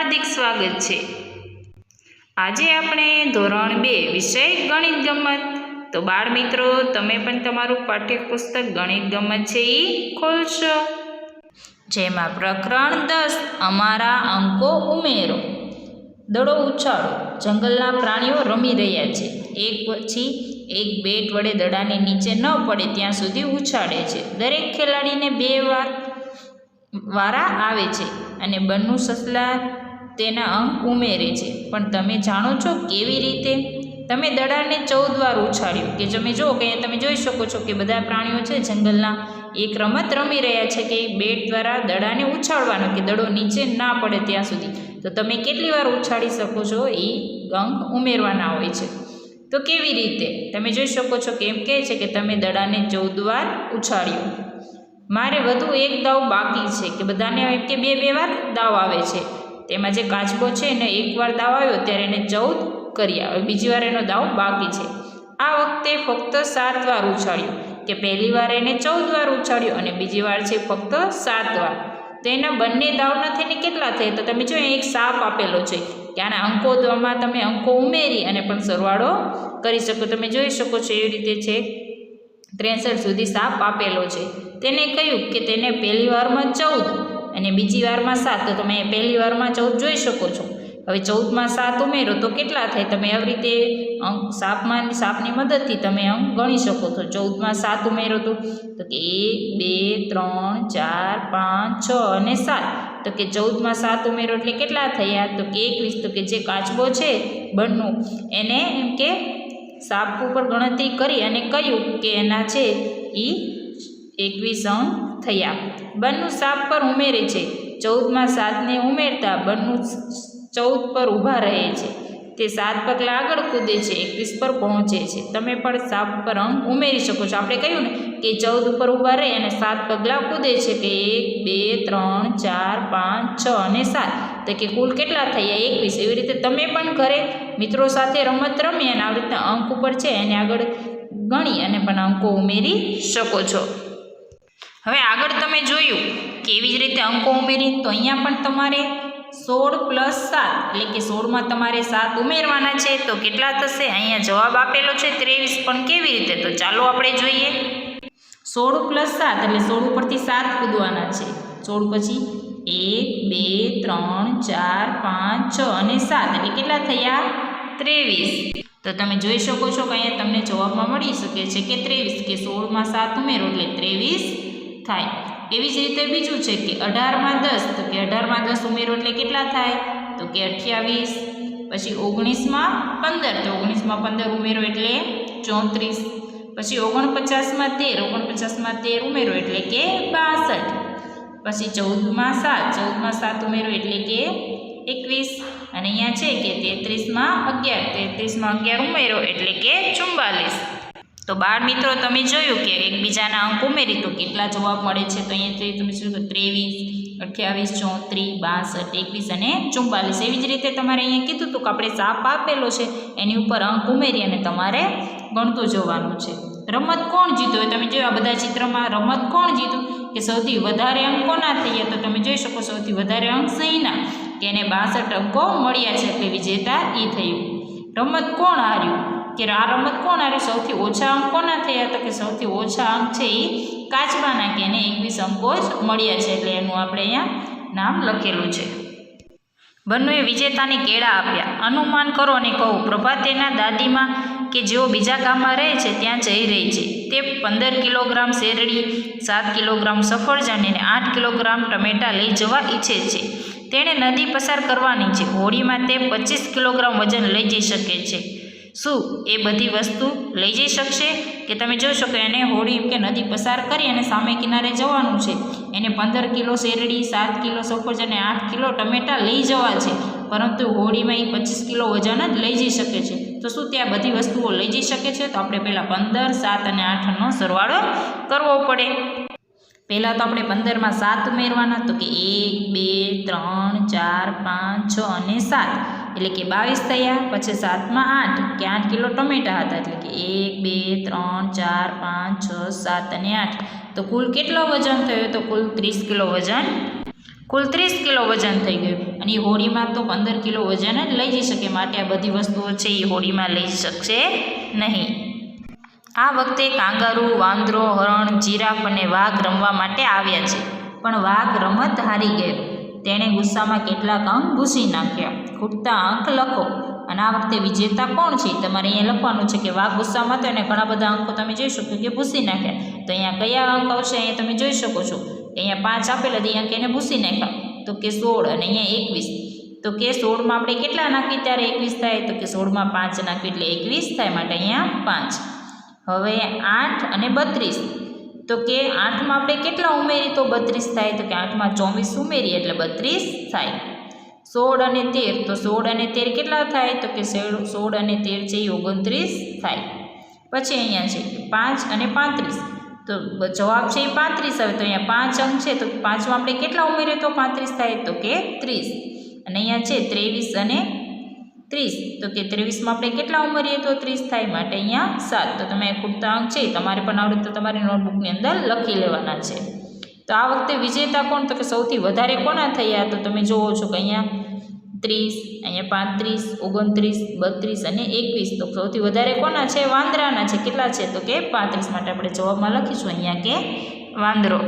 હાર્દિક સ્વાગત છે। આજે આપણે ધોરણ 2 વિષય ગણિત ગમત। તો બાળ મિત્રો, તમે પણ તમારું પાઠ્યપુસ્તક ગણિત ગમત છે એ ખોલશો, જેમાં પ્રકરણ 10 અમારા અંકો ઉમેરો। દડો ઉછાળો। જંગલના પ્રાણીઓ રમી રહ્યા છે। એક પછી એક બેટ વડે દડાને નીચે ન પડે ત્યાં સુધી ઉછાળે છે। દરેક ખેલાડીને 2 વારા આવે છે અને બંને સસલા તેના અંક ઉમેરે છે। પણ તમે જાણો છો કેવી રીતે? તમે દડાને 14 વાર ઉછાળ્યું કે તમે જો કે તમે જોઈ શકો છો કે બધા પ્રાણીઓ છે જંગલના એક રમત રમી રહ્યા છે કે બેટ દ્વારા દડાને ઉછાળવાનો કે દડો નીચે ના પડે ત્યાં સુધી। તો તમે કેટલી વાર ઉછાળી શકો છો એ અંક ઉમેરવાના હોય છે। તો કેવી રીતે? તમે જોઈ શકો છો કે એમ કહે છે કે તમે દડાને 14 વાર ઉછાળ્યું। મારે વધુ એક દાવ બાકી છે કે બધાને એમ કે 2 વાર દાવ આવે છે। તેમાં જે કાચબો છે એને એકવાર દાવ આવ્યો ત્યારે એને 14 કર્યા। હવે બીજી વાર એનો દાવ બાકી છે। આ વખતે ફક્ત 7 વાર ઉછાળ્યું કે પહેલી વાર એને 14 વાર ઉછાળ્યું અને બીજી વાર છે ફક્ત 7 વાર। તો એના બંને દાવના થઈને કેટલા થાય? તો તમે જો એક સાપ આપેલો છે કે આના અંકોમાં તમે અંકો ઉમેરી અને પણ સરવાળો કરી શકો। તમે જોઈ શકો છો એવી રીતે છે 63 સુધી સાપ આપેલો છે। તેને કહ્યું કે તેને પહેલી વારમાં 14 અને બીજી વારમાં 7। તો તમે પહેલી વારમાં 14 જોઈ શકો છો। હવે 14માં 7 ઉમેરો તો કેટલા થાય? તમે આવી રીતે અંક સાપની મદદથી તમે અંક ગણી શકો છો। 14માં 7 ઉમેરો તો કે 1 2 3 4 5 6 અને 7। તો કે 14માં 7 ઉમેરો એટલે કેટલા થયા? તો કે 21। તો કે જે કાચબો છે બંનું એને એમ કે સાપ ઉપર ગણતરી કરી અને કહ્યું કે એના છે એ 21 અંક થયા। બંનું સાપ પર ઉમેરે છે। 14માં 7ને ઉમેરતા બંનું 14 પર ઊભા રહે છે। તે 7 પગલાં આગળ કૂદે છે, 21 પર પહોંચે છે। તમે પણ સાપ પર અંક ઉમેરી શકો છો। આપણે કહ્યું ને કે 14 ઉપર ઊભા રહે અને 7 પગલાં કૂદે છે કે 1 2 3 4 5 6 અને 7। તો કે કુલ કેટલા થયા? 21। એવી રીતે તમે પણ ઘરે મિત્રો સાથે રમત રમી અને આવી રીતના અંક ઉપર છે એને આગળ ગણી અને પણ અંકો ઉમેરી શકો છો। હવે આગળ તમે જોયું કેવી જ રીતે અંકો ઉમેરી, તો અહીંયા પણ તમારે 16 + 7 એટલે કે 16માં તમારે 7 ઉમેરવાના છે। તો કેટલા થશે? અહીંયા જવાબ આપેલો છે 23। પણ કેવી રીતે? તો ચાલો આપણે જોઈએ। 16 + 7 એટલે 16 ઉપરથી 7 કૂદવાના છે। 16 પછી 1 2 3 4 5 6 અને 7 એટલે કેટલા થયા? 23। તો તમે જોઈ શકો છો કે અહીંયા તમને જવાબમાં મળી શકે છે કે 23 કે 16માં 7 ઉમેરો એટલે 23 થાય। એવી જ રીતે બીજું છે કે 18માં 10 તો કે 18માં 10 ઉમેરો એટલે કેટલા થાય? તો કે 28। પછી 19માં 15 તો 19માં 15 ઉમેરો એટલે 34। પછી 49માં 13 49માં 13 ઉમેરો એટલે કે 62। પછી 14માં 7 ઉમેરો એટલે કે 21। અને અહીંયા છે કે 33માં 11 ઉમેરો એટલે કે 44। તો બાળ મિત્રો, તમે જોયું કે એકબીજાના અંક ઉમેરી તો કેટલા જવાબ મળે છે? તો અહીંયાથી તમે શું 23 28 34 62 21 અને 44। એવી જ રીતે તમારે અહીંયા કીધું હતું કે આપણે સાપ આપેલો છે એની ઉપર અંક ઉમેરી અને તમારે ગણતું જવાનું છે। રમત કોણ જીત્યું? તમે જોયું આ બધા ચિત્રમાં રમત કોણ જીત્યું કે સૌથી વધારે અંક કોના થયા? તો તમે જોઈ શકો સૌથી વધારે અંક સિંહના કે એને 62 અંકો મળ્યા છે એટલે વિજેતા એ થયું। રમત કોણ હાર્યું? કે આ રમત કોણ હાર્યું? સૌથી ઓછા અંક કોના થયા? તો કે સૌથી ઓછા અંક છે એ કાચબાના કે એને 21 અંકો જ મળ્યા છે એટલે એનું આપણે અહીંયા નામ લખેલું છે। બંનેએ વિજેતાને કેળા આપ્યા। અનુમાન કરો અને કહો। પ્રભા તેના દાદીમાં કે જેઓ બીજા ગામમાં રહે છે ત્યાં જઈ રહી છે। તે 15 કિલોગ્રામ શેરડી, 7 કિલોગ્રામ સફરજન અને 8 કિલોગ્રામ ટમેટાં લઈ જવા ઈચ્છે છે। તેણે નદી પસાર કરવાની છે। હોડીમાં તે 25 કિલોગ્રામ વજન લઈ જઈ શકે છે। શું એ બધી વસ્તુ લઈ જઈ શકશે? કે તમે જોઈ શકો એને હોડી કે નદી પસાર કરી અને સામે કિનારે જવાનું છે। એને 15 કિલો શેરડી, 7 કિલો સફરજન અને 8 કિલો ટમેટાં લઈ જવા છે, પરંતુ હોડીમાં એ 25 કિલો વજન જ લઈ જઈ શકે છે। તો શું ત્યાં બધી વસ્તુઓ લઈ જઈ શકે છે? તો આપણે પહેલાં 15, 7 અને 8નો સરવાળો કરવો પડે। પહેલાં તો આપણે 15માં 7 ઉમેરવાના તો કે 1 2 3 4 5 6 અને 7 એટલે કે 22 થયા। પછી 7માં 8 કે 8 કિલો ટમેટાં હતા એટલે કે 1 2 3 4 5 6 7 અને 8 તો કુલ કેટલો વજન થયો? તો કુલ 30 કિલો વજન કુલ 30 કિલો વજન થઈ ગયું અને એ હોડીમાં તો 15 કિલો વજન જ લઈ જઈ શકે, માટે આ બધી વસ્તુઓ છે એ હોડીમાં લઈ શકશે નહીં. આ વખતે કાંગારૂ, વાંદરો, હરણ, જીરાફ અને વાઘ રમવા માટે આવ્યા છે, પણ વાઘ રમત હારી ગયો. તેણે ગુસ્સામાં કેટલાક અંક ભૂંસી નાખ્યા. ખૂટતા અંક લખો. અને આ વખતે વિજેતા કોણ છે તમારે અહીંયા લખવાનું છે કે વાઘ ગુસ્સામાં તો એને ઘણા બધા અંકો તમે જોઈ શકો કે ભૂંસી નાખ્યા. તો અહીંયા કયા અંક આવશે અહીંયા તમે જોઈ શકો છો. અહીંયા 5 આપેલા હતી, અંક એને ભૂંસી નાખ્યા, તો કે 16 અને અહીંયા 21. તો કે 16માં આપણે કેટલા નાખીએ ત્યારે 21 થાય, તો કે 16માં 5 નાખીએ એટલે 21 થાય, માટે અહીંયા 5. હવે 8 અને 32. તો કે 8માં આપણે કેટલા ઉમેરીએ તો 32 થાય, તો કે 8માં 24 ઉમેરીએ એટલે 32 થાય. 16 અને 13, તો 16 અને 13 કેટલા થાય, તો કે 16 અને 13 છે એ 29 થાય. પછી અહીંયા છે 5 અને 35, તો જવાબ છે એ 35 આવે. તો અહીંયા 5 અંક છે, તો 5માં આપણે કેટલા ઉમેરીએ તો 35 થાય, તો કે 30. અને અહીંયા છે 23 અને 30, તો કે 23માં આપણે કેટલા ઉમેરીએ તો 30 થાય, માટે અહીંયા 7. તો તમે ખૂટતા અંક છે તમારે પણ આવડે તો તમારી નોટબુકની અંદર લખી લેવાના છે. તો આ વખતે વિજેતા કોણ, તો કે સૌથી વધારે કોના થયા, તો તમે જોવો છો કે અહીંયા 30, અહીંયા 35, 29, 32 અને 21. તો સૌથી વધારે કોના છે, વાંદરાના છે. કેટલા છે, તો કે 35, માટે આપણે જવાબમાં લખીશું અહીંયા કે વાંદરો.